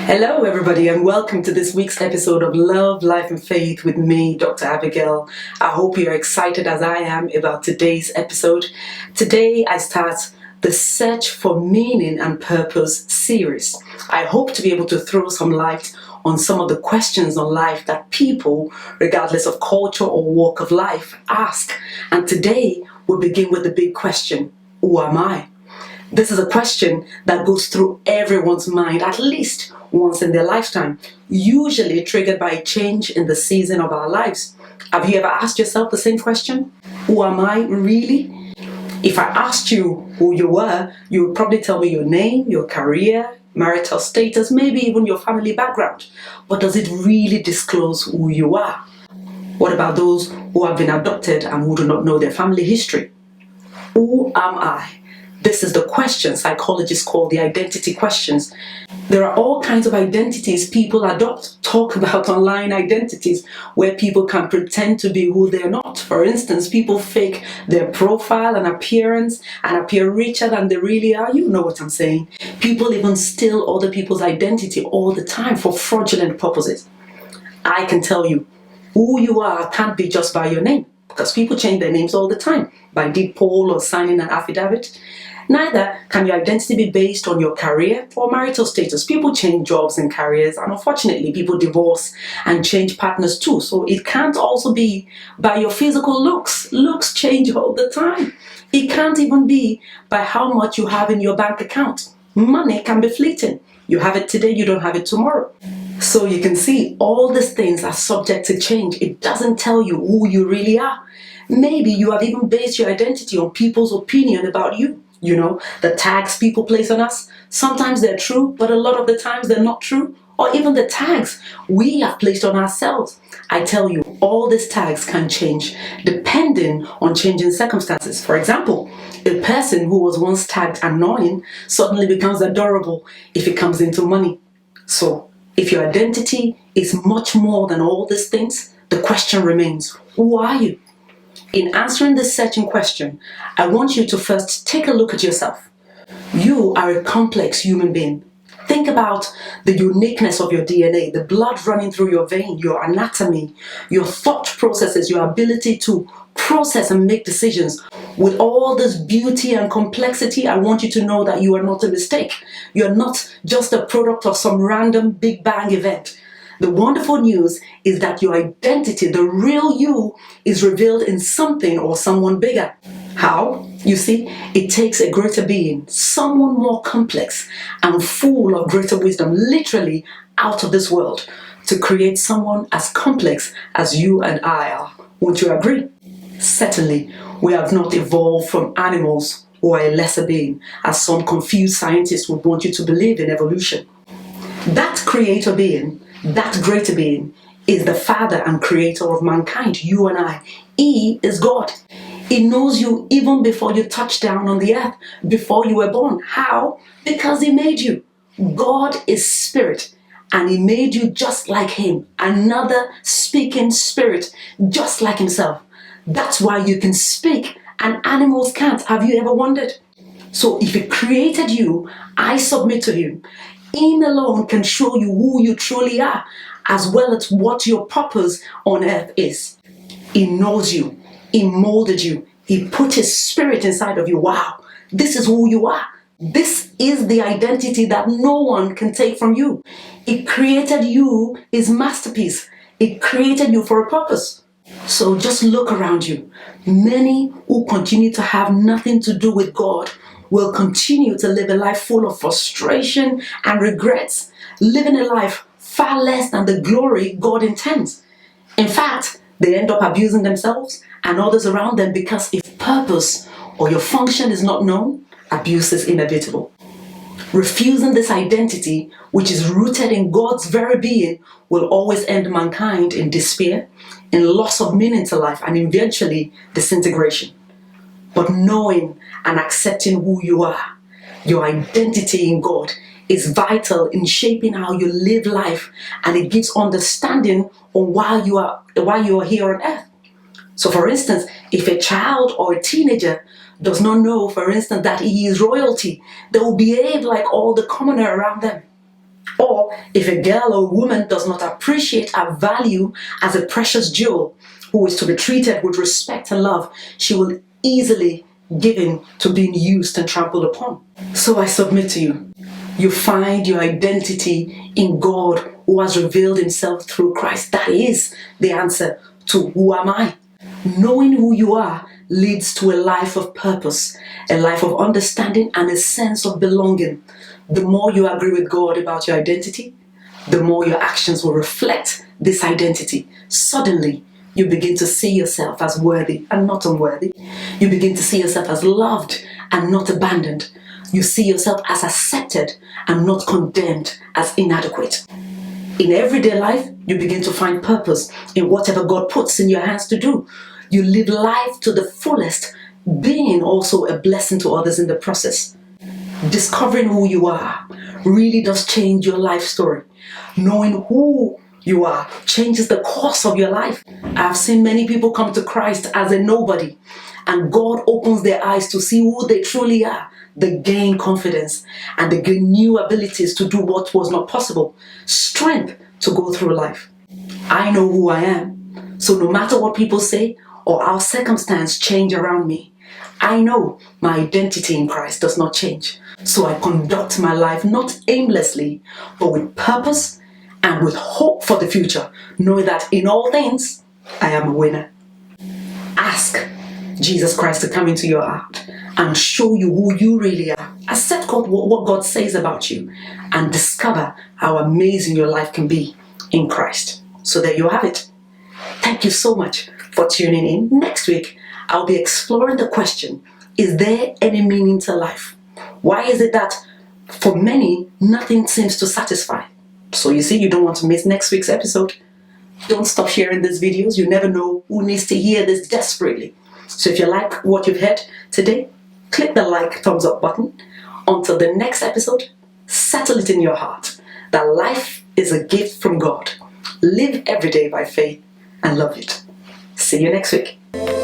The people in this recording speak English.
Hello, everybody, and welcome to this week's episode of Love, Life, and Faith with me, Dr. Abigail. I hope you're excited as I am about today's episode. Today, I start the Search for Meaning and Purpose series. I hope to be able to throw some light on some of the questions on life that people, regardless of culture or walk of life, ask. And today, we'll begin with the big question: who am I? This is a question that goes through everyone's mind at least once in their lifetime, usually triggered by a change in the season of our lives. Have you ever asked yourself the same question? Who am I really? If I asked you who you were, you would probably tell me your name, your career, marital status, maybe even your family background. But does it really disclose who you are? What about those who have been adopted and who do not know their family history? Who am I? This is the question psychologists call the identity questions. There are all kinds of identities people adopt. Talk about online identities where people can pretend to be who they're not. For instance, people fake their profile and appearance and appear richer than they really are. You know what I'm saying. People even steal other people's identity all the time for fraudulent purposes. I can tell you, who you are can't be just by your name, because people change their names all the time by deed poll or signing an affidavit. Neither can your identity be based on your career or marital status. People change jobs and careers, and unfortunately, people divorce and change partners too. So it can't also be by your physical looks. Looks change all the time. It can't even be by how much you have in your bank account. Money can be fleeting. You have it today, you don't have it tomorrow. So you can see all these things are subject to change. It doesn't tell you who you really are. Maybe you have even based your identity on people's opinion about you. You know, the tags people place on us, sometimes they're true, but a lot of the times they're not true. Or even the tags we have placed on ourselves. I tell you, all these tags can change depending on changing circumstances. For example, a person who was once tagged annoying suddenly becomes adorable if it comes into money. So, if your identity is much more than all these things, the question remains, who are you? In answering this searching question, I want you to first take a look at yourself. You are a complex human being. Think about the uniqueness of your DNA, the blood running through your vein, your anatomy, your thought processes, your ability to process and make decisions. With all this beauty and complexity, I want you to know that you are not a mistake. You're not just a product of some random Big Bang event. The wonderful news is that your identity, the real you, is revealed in something or someone bigger. How? You see, it takes a greater being, someone more complex and full of greater wisdom, literally out of this world, to create someone as complex as you and I are. Won't you agree? Certainly, we have not evolved from animals or a lesser being, as some confused scientists would want you to believe in evolution. That creator being, that greater being, is the Father and Creator of mankind, you and I. He is God. He knows you even before you touched down on the earth, before you were born. How? Because He made you. God is spirit, and He made you just like Him, another speaking spirit, just like Himself. That's why you can speak and animals can't. Have you ever wondered? So if He created you, I submit to Him. Him alone can show you who you truly are, as well as what your purpose on earth is. He knows you. He molded you. He put His spirit inside of you. Wow, this is who you are. This is the identity that no one can take from you. He created you, His masterpiece. He created you for a purpose. So just look around you. Many who continue to have nothing to do with God will continue to live a life full of frustration and regrets, living a life far less than the glory God intends. In fact, they end up abusing themselves and others around them, because if purpose or your function is not known, abuse is inevitable. Refusing this identity, which is rooted in God's very being, will always end mankind in despair, in loss of meaning to life, and eventually disintegration. But knowing and accepting who you are, your identity in God, is vital in shaping how you live life, and it gives understanding on why you are here on earth. So for instance, if a child or a teenager does not know, for instance, that he is royalty, they will behave like all the commoner around them. Or if a girl or woman does not appreciate her value as a precious jewel who is to be treated with respect and love, she will easily give in to being used and trampled upon. So I submit to you, you find your identity in God who has revealed himself through Christ. That is the answer to who am I. Knowing who you are leads to a life of purpose, a life of understanding and a sense of belonging. The more you agree with God about your identity, the more your actions will reflect this identity. Suddenly, you begin to see yourself as worthy and not unworthy. You begin to see yourself as loved and not abandoned. You see yourself as accepted and not condemned as inadequate. In everyday life, you begin to find purpose in whatever God puts in your hands to do. You live life to the fullest, being also a blessing to others in the process. Discovering who you are really does change your life story. Knowing who you are changes the course of your life. I've seen many people come to Christ as a nobody, and God opens their eyes to see who they truly are. They gain confidence and they gain new abilities to do what was not possible. Strength to go through life. I know who I am. So no matter what people say or how circumstances change around me, I know my identity in Christ does not change. So I conduct my life not aimlessly, but with purpose and with hope for the future, knowing that in all things, I am a winner. Ask Jesus Christ to come into your heart and show you who you really are. Accept God, what God says about you, and discover how amazing your life can be in Christ. So there you have it. Thank you so much for tuning in. Next week, I'll be exploring the question, is there any meaning to life? Why is it that for many, nothing seems to satisfy? So you see, you don't want to miss next week's episode. Don't stop sharing these videos. You never know who needs to hear this desperately. So if you like what you've heard today, click the like, thumbs up button. Until the next episode, settle it in your heart that life is a gift from God. Live every day by faith and love it. See you next week.